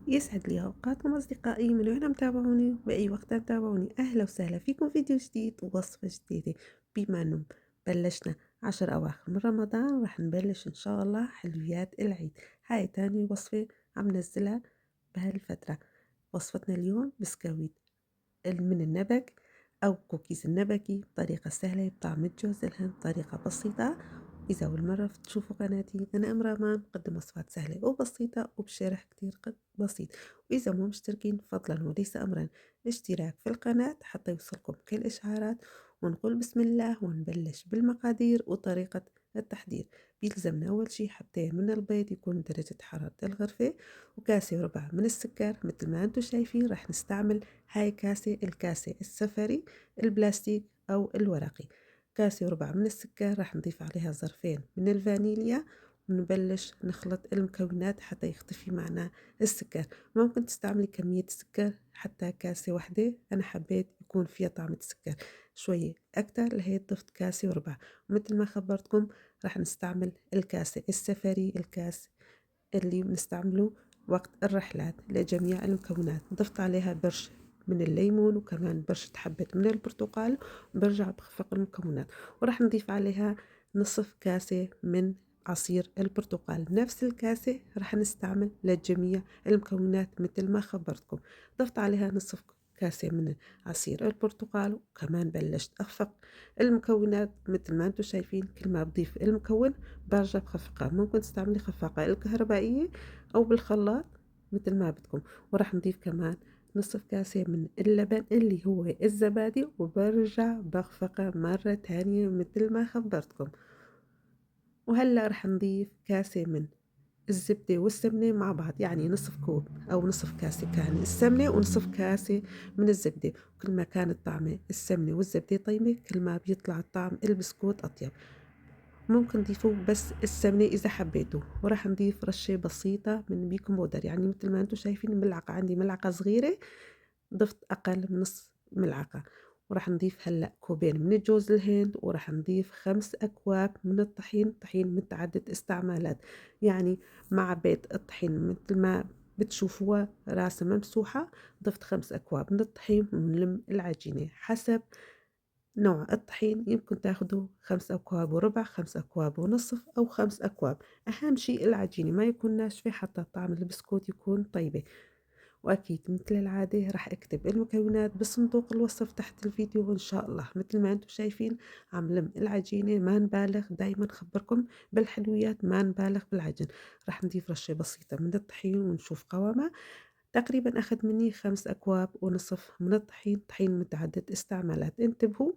يسعد لي أوقاتكم أصدقائي من وين عم تتابعوني بأي وقت عم تتابعوني. أهلا وسهلا فيكم فيديو جديد ووصفة جديدة. بما إنه بلشنا 10 أواخر من رمضان راح نبلش إن شاء الله حلويات العيد. هاي تاني وصفة عم نزلها بهالفترة. وصفتنا اليوم بسكويت من النبك أو كوكيز النبكي بطريقة سهلة بطعم الجوز الهند، طريقة بسيطة. إذا أول مرة تشوفوا قناتي أنا أم رامان، بقدم وصفات سهلة وبسيطة وبشرح كتير بسيط. وإذا مو مشتركين فضلا وليس أمرا اشتراك في القناة حتى يوصلكم كل الإشعارات. ونقول بسم الله ونبلش بالمقادير وطريقة التحضير. بيلزمنا أول شي حبتين من البيض يكون درجة حرارة الغرفة، وكاسة وربع من السكر مثل ما انتم شايفين. راح نستعمل هاي الكاسة السفري البلاستيك أو الورقي. كاسة وربع من السكر راح نضيف عليها ظرفين من الفانيليا، ونبلش نخلط المكونات حتى يختفي معنا السكر. ممكن تستعملي كمية السكر حتى كاسة واحدة، أنا حبيت يكون فيها طعم السكر شوية أكتر لهي ضفت كاسة وربع. ومثل ما خبرتكم راح نستعمل الكاسة السفري، الكاس اللي بنستعمله وقت الرحلات لجميع المكونات. ضفت عليها برش من الليمون وكمان برشة حبة من البرتقال، وبرجع بخفق المكونات. وراح نضيف عليها نصف كاسة من عصير البرتقال. نفس الكاسة راح نستعمل لجميع المكونات مثل ما خبرتكم. ضفت عليها نصف كاسة من عصير البرتقال، وكمان بلشت أخفق المكونات مثل ما انتم شايفين. كل ما بضيف المكون برجع بخفقها. ممكن تستعملي خفاقة الكهربائية أو بالخلاط مثل ما بدكم. وراح نضيف كمان نصف كاسة من اللبن اللي هو الزبادي، وبرجع بخفقه مرة تانية مثل ما خبرتكم. وهلأ راح نضيف كاسة من الزبدة والسمنة مع بعض، يعني نصف كوب أو نصف كاسة كان السمنة ونصف كاسة من الزبدة. وكل ما كانت طعمة السمنة والزبدة طيبة كل ما بيطلع طعم البسكوت أطيب. ممكن نضيفوا بس السمنة إذا حبيتوا. وراح نضيف رشة بسيطة من بيكنج بودر، يعني مثل ما انتم شايفين ملعقة، عندي ملعقة صغيرة ضفت أقل من نص ملعقة. وراح نضيف هلأ كوبين من الجوز الهند، وراح نضيف 5 أكواب من الطحين، طحين متعدد استعمالات. يعني مع بيت الطحين مثل ما بتشوفوها راسة ممسوحة. ضفت 5 أكواب من الطحين ونلم العجينة حسب نوع الطحين. يمكن تاخدوا 5 أكواب وربع، 5 أكواب ونصف، أو 5 أكواب. أهم شيء العجينة ما يكون ناشفة حتى طعم البسكوت يكون طيبة. وأكيد مثل العادة راح أكتب المكونات بصندوق الوصف تحت الفيديو إن شاء الله. مثل ما أنتم شايفين عم لم العجينة، ما نبالغ، دايما خبركم بالحلويات ما نبالغ بالعجن. راح نضيف رشة بسيطة من الطحين ونشوف قوامها. تقريبا أخذ مني 5 أكواب ونصف من الطحين، طحين متعدد استعمالات. انتبهوا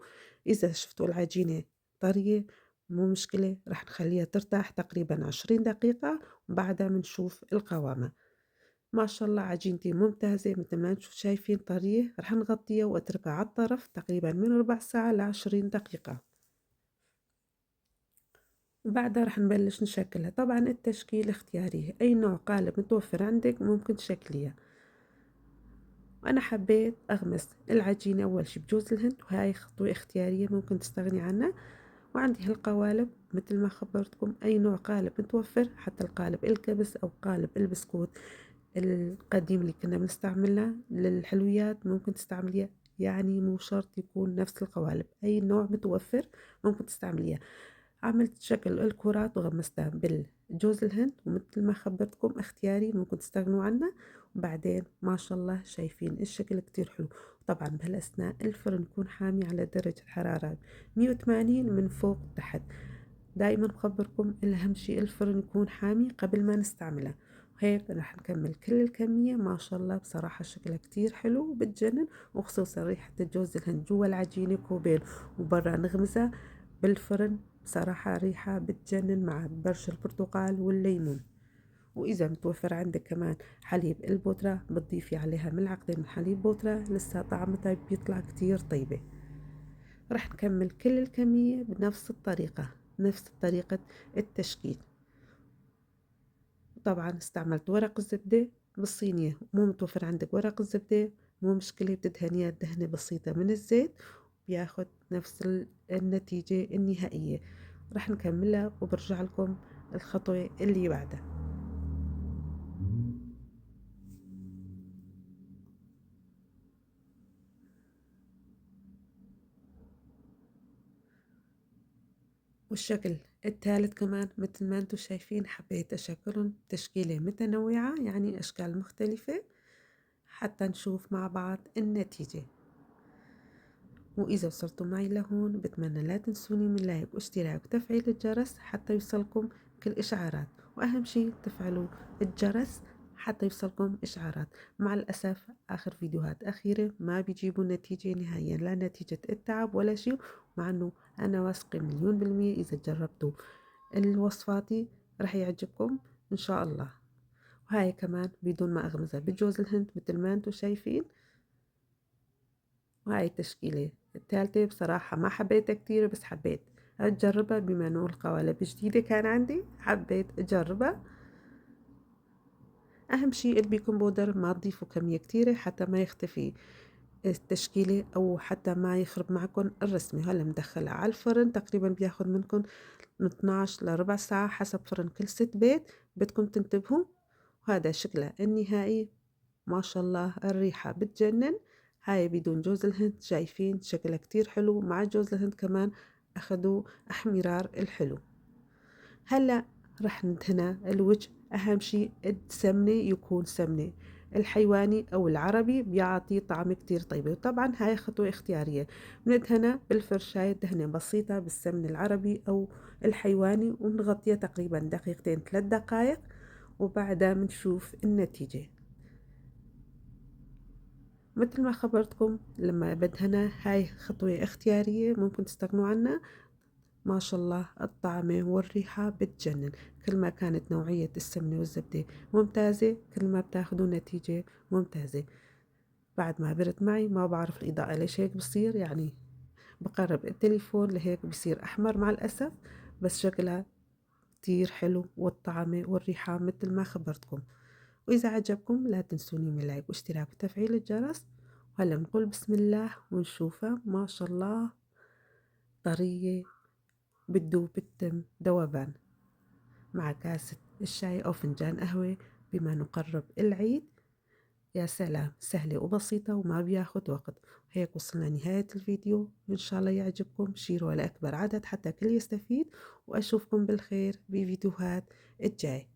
إذا شفتوا العجينة طرية مو مشكلة، رح نخليها ترتاح تقريبا 20 دقيقة، وبعدها بنشوف القوامة. ما شاء الله عجينتي ممتازة مثل ما انتم شايفين طرية. رح نغطيها واتركها على الطرف تقريبا من ربع ساعة ل20 دقيقة، وبعدها رح نبلش نشكلها. طبعا التشكيل اختياري، أي نوع قالب متوفر عندك ممكن تشكليها. وأنا حبيت أغمس العجينة أول شي بجوز الهند، وهاي خطوة اختيارية ممكن تستغني عنها. وعندي هالقوالب مثل ما خبرتكم، أي نوع قالب متوفر، حتى القالب الكبس أو قالب البسكوت القديم اللي كنا بنستعملها للحلويات ممكن تستعمليها. يعني مو شرط يكون نفس القوالب، أي نوع متوفر ممكن تستعمليها. عملت شكل الكرات وغمستها بالجوز الهند، ومثل ما خبرتكم اختياري ممكن تستغنوا عنه. وبعدين ما شاء الله شايفين الشكل كتير حلو. طبعا بهالأثناء الفرن يكون حامي على درجة حرارة 180 من فوق تحت. دايما بخبركم الأهم شي الفرن يكون حامي قبل ما نستعمله. وهيك رح نكمل كل الكمية. ما شاء الله بصراحة شكلها كتير حلو وبتجنن، وخصوصا ريحة الجوز الهند جوا العجينة كوبين وبرا نغمزة بالفرن. بصراحة ريحة بتجنن مع برش البرتقال والليمون. وإذا متوفر عندك كمان حليب البودرة بتضيفي عليها ملعقتين من حليب بودرة، لسه طعمتها بيطلع كتير طيبة. رح نكمل كل الكمية بنفس الطريقة، نفس طريقة التشكيل. طبعا استعملت ورق الزبدة بالصينية. مو متوفر عندك ورق الزبدة مو مشكلة، بتدهنيها دهنة بسيطة من الزيت بياخد نفس النتيجة النهائية. رح نكملها وبرجع لكم الخطوة اللي بعدها. والشكل الثالث كمان مثل ما انتم شايفين حبيت أشكلهم تشكيلة متنوعة، يعني أشكال مختلفة حتى نشوف مع بعض النتيجة. وإذا وصلتوا معي لهون بتمنى لا تنسوني من لايك واشتراك وتفعيل الجرس حتى يوصلكم كل إشعارات، وأهم شي تفعلوا الجرس حتى يوصلكم إشعارات. مع الأسف آخر فيديوهات أخيرة ما بيجيبوا نتيجة نهائيا، لا نتيجة التعب ولا شي، مع أنه أنا واثقة 1000000% إذا جربتوا الوصفاتي رح يعجبكم إن شاء الله. وهاي كمان بدون ما أغمزها بجوز الهند مثل ما انتم شايفين. وهاي التشكيلة الثالثة بصراحة ما حبيتها كتير، بس حبيت أجربها بما إنه القوالب جديدة كان عندي، حبيت أجربها. أهم شي البيكنج بودر ما تضيفوا كمية كتيرة حتى ما يختفي التشكيلة أو حتى ما يخرب معكم الرسمة. هلا مدخلها على الفرن تقريبا بياخد منكم من 12 لربع ساعة حسب فرن كل ست بيت، بدكم تنتبهوا. وهذا شكلها النهائي، ما شاء الله الريحة بتجنن. هاي بدون جوز الهند، شايفين شكلها كتير حلو، مع جوز الهند كمان أخدوا احمرار الحلو. هلأ رح ندهن الوجه. أهم شي السمنة يكون سمنة الحيواني أو العربي بيعطي طعم كتير طيب، وطبعا هاي خطوة اختيارية. بندهنها بالفرشاية دهنة بسيطة بالسمن العربي أو الحيواني، ونغطيها تقريبا دقيقتين 3 دقايق، وبعدها بنشوف النتيجة. مثل ما خبرتكم لما بدهنها، هاي خطوة اختيارية ممكن تستغنوا عنها. ما شاء الله الطعمة والريحة بتجنن. كل ما كانت نوعية السمنة والزبدة ممتازة كل ما بتاخدوا نتيجة ممتازة. بعد ما برد معي ما بعرف الإضاءة ليش هيك بصير، يعني بقرب التليفون لهيك بصير أحمر مع الأسف، بس شكلها كتير حلو والطعمة والريحة مثل ما خبرتكم. وإذا عجبكم لا تنسوني من لايك واشتراك وتفعيل الجرس. وهلا نقول بسم الله ونشوفها. ما شاء الله طرية بتدوب بالتم ذوبان مع كاسة الشاي أو فنجان قهوة بما نقرب العيد. يا سلام، سهلة وبسيطة وما بياخد وقت. هيك وصلنا نهاية الفيديو، إن شاء الله يعجبكم، شيروا لأكبر عدد حتى كل يستفيد، وأشوفكم بالخير بفيديوهات الجاي.